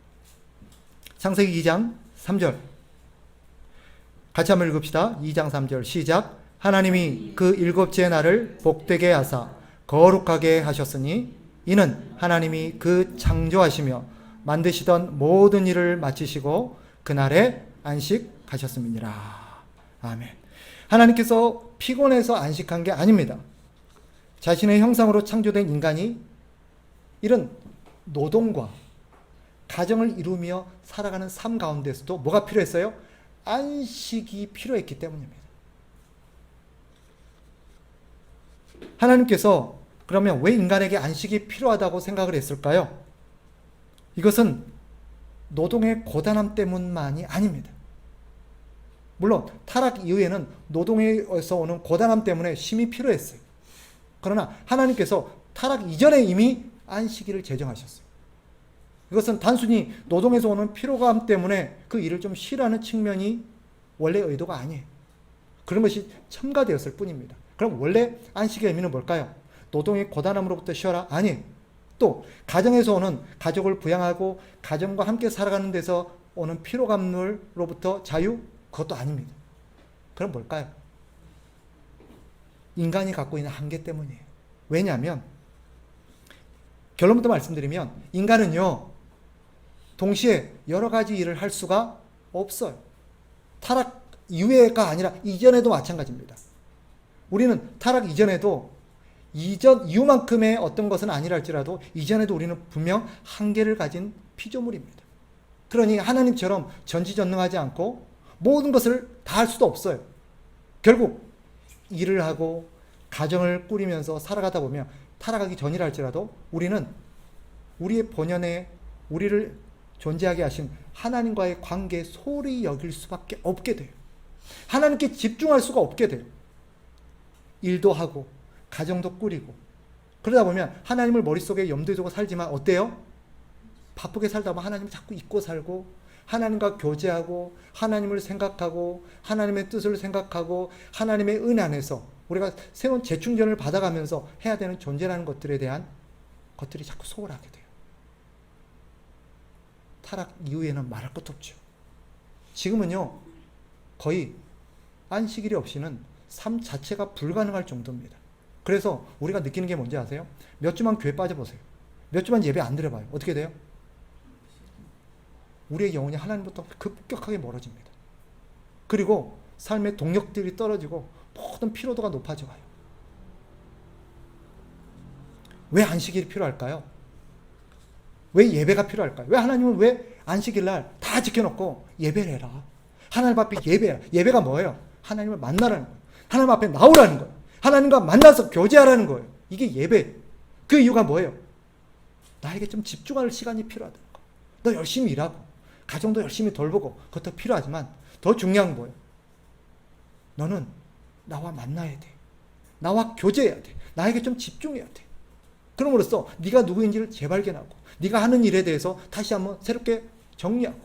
창세기 2장 3절 같이 한번 읽읍시다. 2장 3절 시작. 하나님이 그 일곱째 날을 복되게 하사 거룩하게 하셨으니 이는 하나님이 그 창조하시며 만드시던 모든 일을 마치시고 그날에 안식하셨음이니라. 아멘. 하나님께서 피곤해서 안식한 게 아닙니다. 자신의 형상으로 창조된 인간이 이런 노동과 가정을 이루며 살아가는 삶 가운데서도 뭐가 필요했어요? 안식이 필요했기 때문입니다. 하나님께서 그러면 왜 인간에게 안식이 필요하다고 생각을 했을까요? 이것은 노동의 고단함 때문만이 아닙니다. 물론 타락 이후에는 노동에서 오는 고단함 때문에 쉼이 필요했어요. 그러나 하나님께서 타락 이전에 이미 안식일을 제정하셨어요. 이것은 단순히 노동에서 오는 피로감 때문에 그 일을 좀 쉬라는 측면이 원래 의도가 아니에요. 그런 것이 첨가되었을 뿐입니다. 그럼 원래 안식의 의미는 뭘까요? 노동의 고단함으로부터 쉬어라? 아니에요. 또 가정에서 오는 가족을 부양하고 가정과 함께 살아가는 데서 오는 피로감으로부터 자유? 그것도 아닙니다. 그럼 뭘까요? 인간이 갖고 있는 한계 때문이에요. 왜냐하면 결론부터 말씀드리면 인간은요 동시에 여러 가지 일을 할 수가 없어요. 타락 이후가 아니라 이전에도 마찬가지입니다. 우리는 타락 이전에도 이후만큼의 어떤 것은 아니라 할지라도 이전에도 우리는 분명 한계를 가진 피조물입니다. 그러니 하나님처럼 전지전능하지 않고 모든 것을 다 할 수도 없어요. 결국 일을 하고 가정을 꾸리면서 살아가다 보면 타락하기 전이라 할지라도 우리는 우리의 본연의 우리를 존재하게 하신 하나님과의 관계에 소홀히 여길 수밖에 없게 돼요. 하나님께 집중할 수가 없게 돼요. 일도 하고 가정도 꾸리고 그러다 보면 하나님을 머릿속에 염두에 두고 살지만 어때요? 바쁘게 살다 보면 하나님을 자꾸 잊고 살고 하나님과 교제하고 하나님을 생각하고 하나님의 뜻을 생각하고 하나님의 은혜 안에서 우리가 새로운 재충전을 받아가면서 해야 되는 존재라는 것들에 대한 것들이 자꾸 소홀하게 돼요. 타락 이후에는 말할 것도 없죠. 지금은요 거의 안식일이 없이는 삶 자체가 불가능할 정도입니다. 그래서 우리가 느끼는 게 뭔지 아세요? 몇 주만 교회 빠져보세요. 몇 주만 예배 안 드려봐요. 어떻게 돼요? 우리의 영혼이 하나님부터 급격하게 멀어집니다. 그리고 삶의 동력들이 떨어지고 모든 피로도가 높아져 가요. 왜 안식일이 필요할까요? 왜 예배가 필요할까요? 왜 하나님은 왜 안식일 날 다 지켜놓고 예배를 해라. 하나님 앞에 예배해라. 예배가 뭐예요? 하나님을 만나라는 거예요. 하나님 앞에 나오라는 거예요. 하나님과 만나서 교제하라는 거예요. 이게 예배. 그 이유가 뭐예요? 나에게 좀 집중할 시간이 필요하다는 거. 너 열심히 일하고 가정도 열심히 돌보고 그것도 필요하지만 더 중요한 거예요. 너는 나와 만나야 돼. 나와 교제해야 돼. 나에게 좀 집중해야 돼. 그럼으로써 네가 누구인지를 재발견하고 네가 하는 일에 대해서 다시 한번 새롭게 정리하고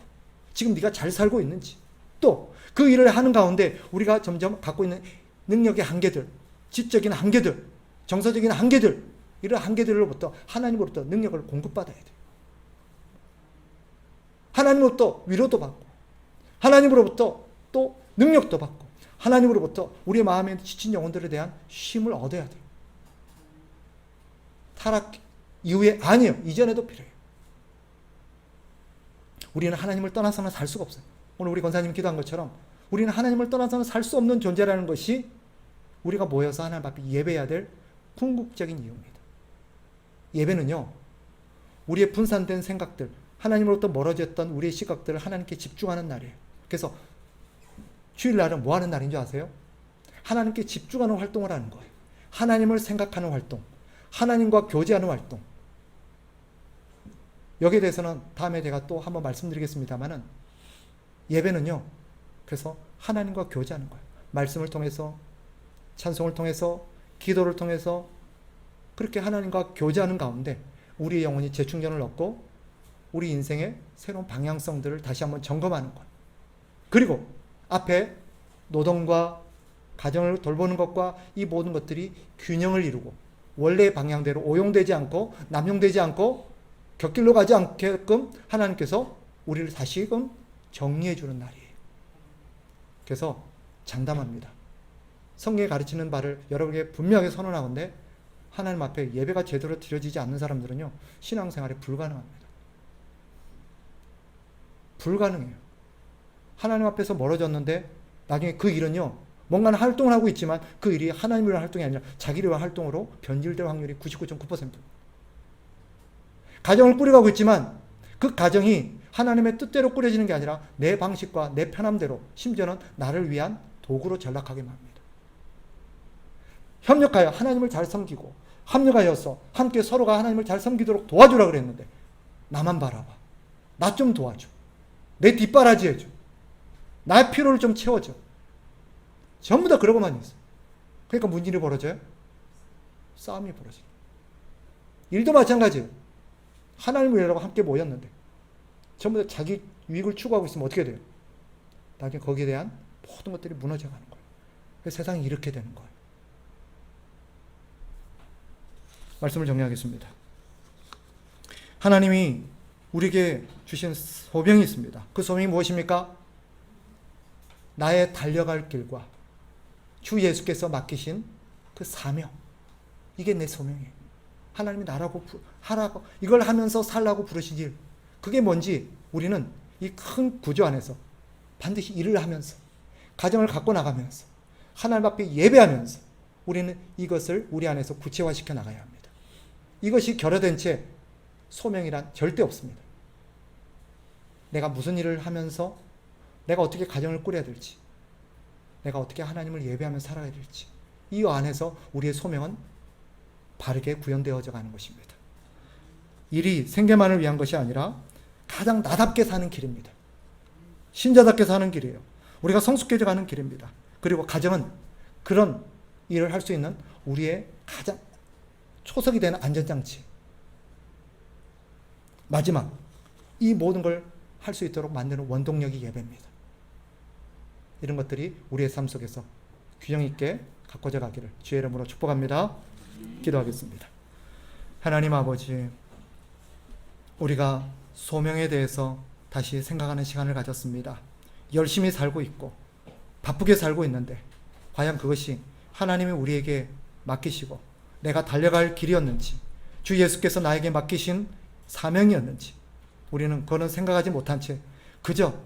지금 네가 잘 살고 있는지 또 그 일을 하는 가운데 우리가 점점 갖고 있는 능력의 한계들, 지적인 한계들, 정서적인 한계들 이런 한계들로부터 하나님으로부터 능력을 공급받아야 돼요. 하나님으로부터 위로도 받고 하나님으로부터 또 능력도 받고 하나님으로부터 우리의 마음에 지친 영혼들에 대한 쉼을 얻어야 돼요. 타락 이후에 아니에요. 이전에도 필요해요. 우리는 하나님을 떠나서는 살 수가 없어요. 오늘 우리 권사님이 기도한 것처럼 우리는 하나님을 떠나서는 살 수 없는 존재라는 것이 우리가 모여서 하나님 앞에 예배해야 될 궁극적인 이유입니다. 예배는요. 우리의 분산된 생각들, 하나님으로부터 멀어졌던 우리의 시각들을 하나님께 집중하는 날이에요. 그래서 주일날은 뭐 하는 날인 줄 아세요? 하나님께 집중하는 활동을 하는 거예요. 하나님을 생각하는 활동, 하나님과 교제하는 활동. 여기에 대해서는 다음에 제가 또 한번 말씀드리겠습니다만은 예배는요. 그래서 하나님과 교제하는 거예요. 말씀을 통해서 찬송을 통해서 기도를 통해서 그렇게 하나님과 교제하는 가운데 우리의 영혼이 재충전을 얻고 우리 인생의 새로운 방향성들을 다시 한번 점검하는 것. 그리고 앞에 노동과 가정을 돌보는 것과 이 모든 것들이 균형을 이루고 원래의 방향대로 오용되지 않고 남용되지 않고 곁길로 가지 않게끔 하나님께서 우리를 다시금 정리해 주는 날이에요. 그래서 장담합니다. 성경에 가르치는 바를 여러분에게 분명하게 선언하건대 하나님 앞에 예배가 제대로 드려지지 않는 사람들은요. 신앙생활이 불가능합니다. 불가능해요. 하나님 앞에서 멀어졌는데 나중에 그 일은요, 뭔가는 활동을 하고 있지만 그 일이 하나님을 위한 활동이 아니라 자기를 위한 활동으로 변질될 확률이 99.9%. 가정을 꾸려가고 있지만 그 가정이 하나님의 뜻대로 꾸려지는 게 아니라 내 방식과 내 편함대로, 심지어는 나를 위한 도구로 전락하게 합니다. 협력하여 하나님을 잘 섬기고 합력하여서 함께 서로가 하나님을 잘 섬기도록 도와주라 그랬는데 나만 바라봐. 나 좀 도와줘. 내 뒷바라지 해줘. 나의 필요를 좀 채워줘. 전부 다 그러고만 있어. 그러니까 문제이 벌어져요. 싸움이 벌어져요. 일도 마찬가지예요. 하나님을 위하라고 함께 모였는데 전부 다 자기 유익을 추구하고 있으면 어떻게 돼요? 나중에 거기에 대한 모든 것들이 무너져가는 거예요. 그래서 세상이 이렇게 되는 거예요. 말씀을 정리하겠습니다. 하나님이 우리에게 주신 소명이 있습니다. 그 소명이 무엇입니까? 나의 달려갈 길과 주 예수께서 맡기신 그 사명, 이게 내 소명이에요. 하나님이 나라고 하라고, 이걸 하면서 살라고 부르신 일, 그게 뭔지 우리는 이 큰 구조 안에서 반드시 일을 하면서, 가정을 갖고 나가면서, 하나님 앞에 예배하면서 우리는 이것을 우리 안에서 구체화시켜 나가야 합니다. 이것이 결여된 채 소명이란 절대 없습니다. 내가 무슨 일을 하면서 내가 어떻게 가정을 꾸려야 될지, 내가 어떻게 하나님을 예배하며 살아야 될지, 이 안에서 우리의 소명은 바르게 구현되어져 가는 것입니다. 일이 생계만을 위한 것이 아니라 가장 나답게 사는 길입니다. 신자답게 사는 길이에요. 우리가 성숙해져 가는 길입니다. 그리고 가정은 그런 일을 할 수 있는 우리의 가장 초석이 되는 안전장치. 마지막, 이 모든 걸 할 수 있도록 만드는 원동력이 예배입니다. 이런 것들이 우리의 삶 속에서 균형 있게 가꿔져 가기를 주의 이름으로 축복합니다. 기도하겠습니다. 하나님 아버지, 우리가 소명에 대해서 다시 생각하는 시간을 가졌습니다. 열심히 살고 있고 바쁘게 살고 있는데 과연 그것이 하나님이 우리에게 맡기시고 내가 달려갈 길이었는지, 주 예수께서 나에게 맡기신 사명이었는지 우리는 그거는 생각하지 못한 채 그저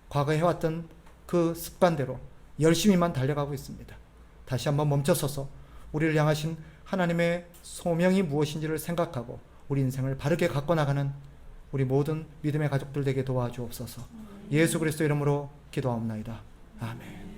과거에 해왔던 그 습관대로 열심히만 달려가고 있습니다. 다시 한번 멈춰서서 우리를 향하신 하나님의 소명이 무엇인지를 생각하고 우리 인생을 바르게 갖고 나가는 우리 모든 믿음의 가족들 되게 도와주옵소서. 예수 그리스도 이름으로 기도하옵나이다. 아멘.